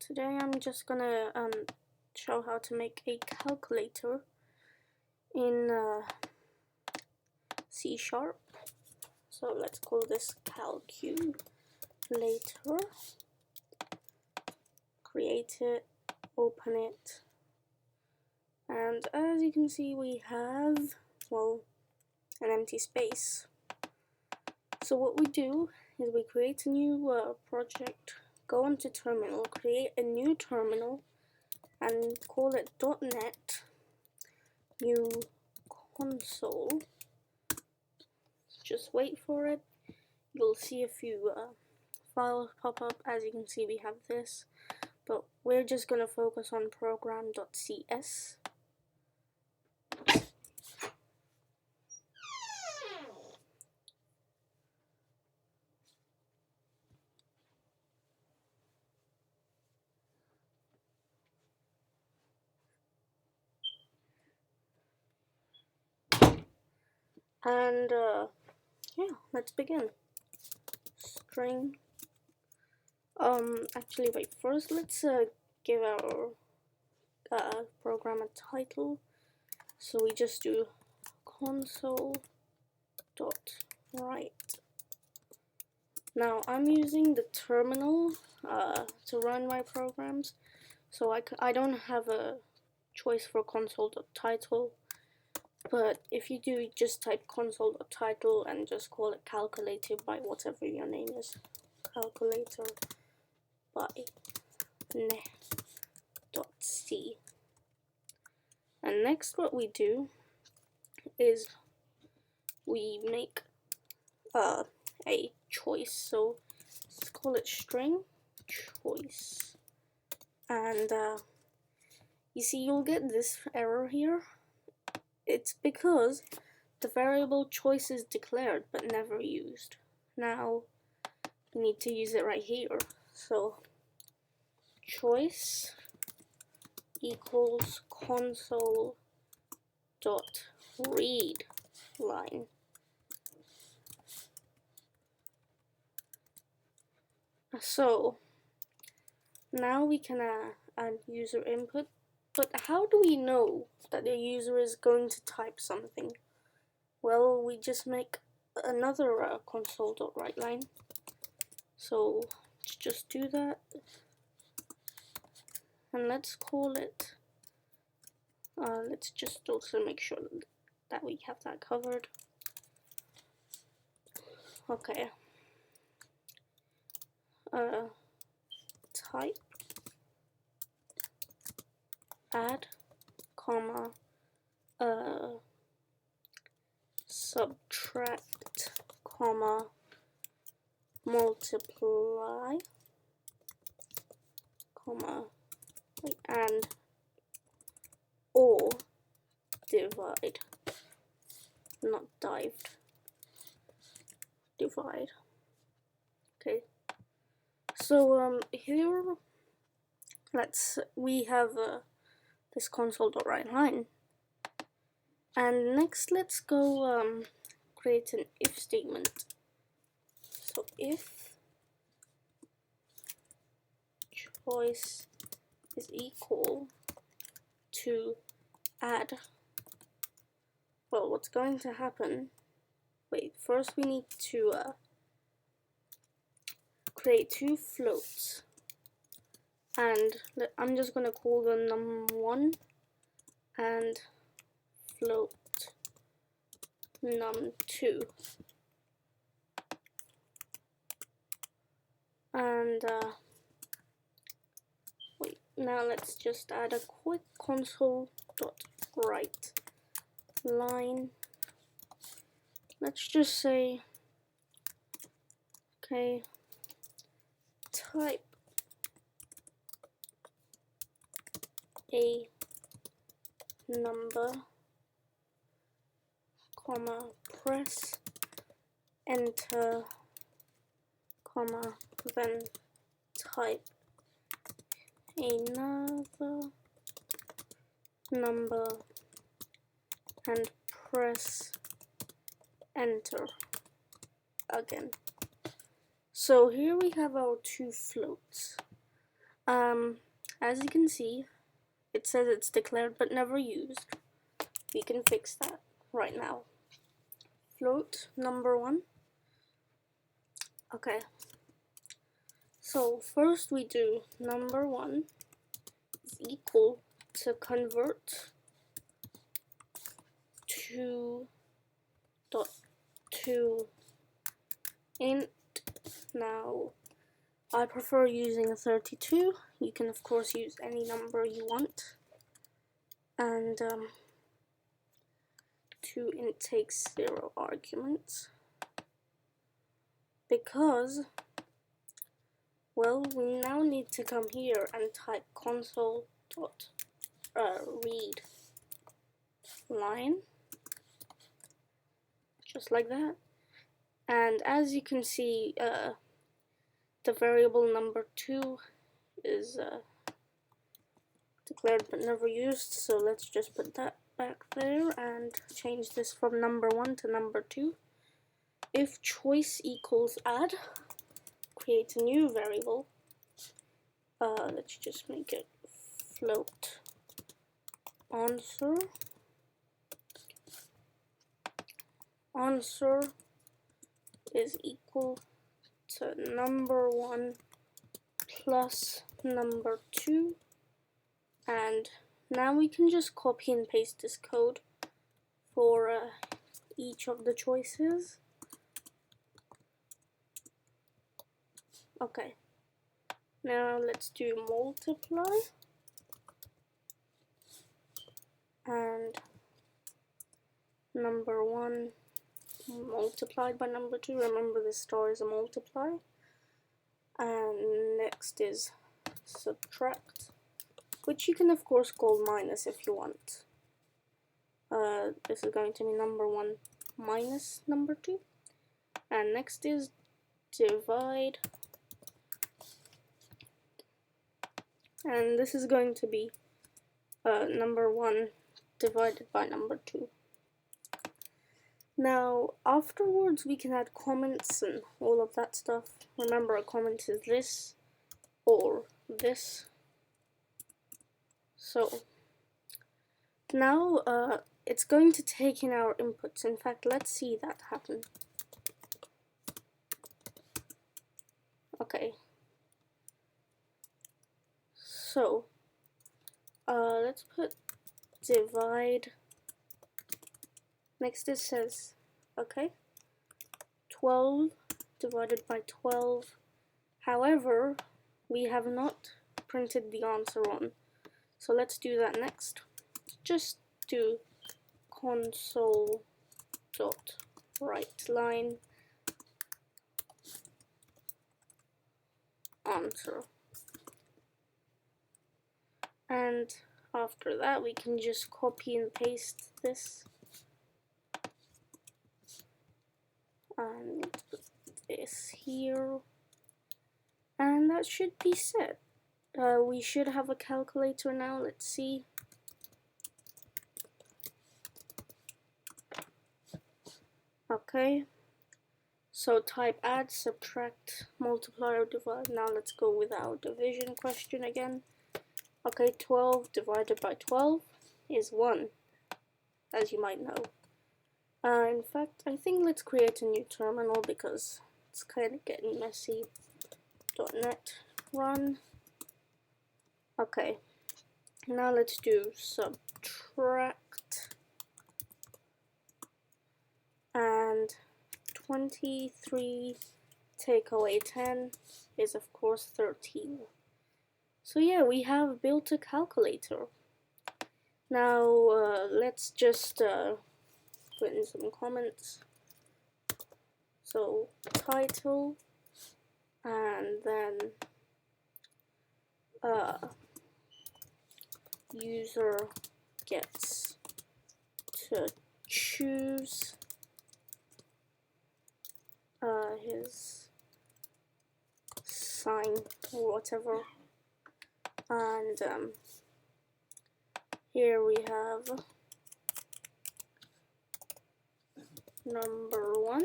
Today I'm just gonna show how to make a calculator in C#. So let's call this calculator. Create it, open it, and as you can see we have, well, an empty space. So what we do is we create a new project, go into terminal, create a new terminal, and call it .NET new console. Just wait for it. You'll see a few files pop up. As you can see, we have this, but we're just gonna focus on program.cs. And yeah, let's begin. String. Actually, wait. First, let's give our program a title. So we just do console.write. Now I'm using the terminal to run my programs, so I don't have a choice for console.title. But if you do, just type console.title and just call it calculator by whatever your name is. Calculator by net.c. And next what we do is we make a choice. So let's call it string choice. And you see you'll get this error here. It's because the variable choice is declared but never used. Now we need to use it right here. So choice equals console dot read line. So now we can add user input, but how do we know that the user is going to type something? Well, we just make another console.write line. So let's just do that, and let's call it, let's just also make sure that we have that covered. Okay. Type add, comma, subtract, comma, multiply, comma, and or divide, not dived, divide. Okay. So here we have this console.write line, and next let's go create an if statement. So if choice is equal to add, well, what's going to happen? Wait, first we need to create two floats, and I'm just gonna call them num1 and float num2. And wait, now let's just add a quick console.write line. Let's just say, okay, type a number, comma, press enter, comma, then type another number and press enter again. So here we have our two floats, As you can see, it says it's declared but never used. We can fix that right now. Float number 1. Okay. So first we do number 1 is equal to convert to dot to int. Now I prefer using a 32. You can of course use any number you want. And to int takes 0 arguments because, well, we now need to come here and type console dot read line, just like that. And as you can see, the variable number 2 is declared but never used, so let's just put that back there and change this from number 1 to number 2. If choice equals add, create a new variable. Let's just make it float answer. Answer is equal to number 1 plus number 2, and now we can just copy and paste this code for each of the choices. Okay, now let's do multiply, and number 1 multiplied by number 2. Remember, the star is a multiply. And next is subtract, which you can of course call minus if you want. This is going to be number 1 minus number 2. And next is divide, and this is going to be number 1 divided by number 2. Now afterwards we can add comments and all of that stuff. Remember, a comment is this or this. So now it's going to take in our inputs. In fact, let's see that happen. Okay, so let's put divide. Next it says, okay, 12 divided by 12. However, we have not printed the answer on, so let's do that next. Just do console dot write line answer, and after that we can just copy and paste this, and let's put this here, and that should be set. We should have a calculator now. Let's see. Okay, so type add, subtract, multiply, or divide. Now let's go with our division question again. Okay, 12 divided by 12 is 1, as you might know. In fact, I think let's create a new terminal because it's kind of getting messy. .NET run. Okay, now let's do subtract, and 23 take away 10 is of course 13. So yeah, we have built a calculator. Now let's just put in some comments. So title, and then user gets to choose his sign or whatever, and here we have number 1,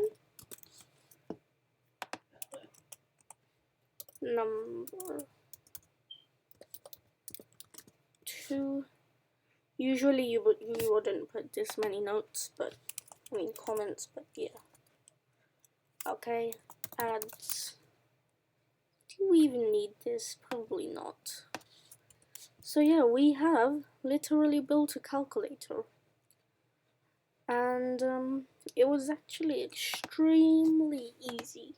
number to. Usually you wouldn't put this many notes, but I mean comments, but yeah. Okay, ads. Do we even need this? Probably not. So yeah, we have literally built a calculator. And it was actually extremely easy.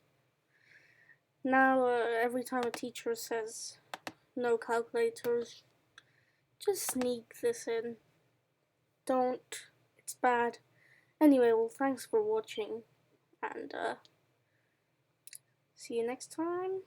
Now every time a teacher says no calculators, just sneak this in. Don't. It's bad. Anyway, well, thanks for watching, and see you next time.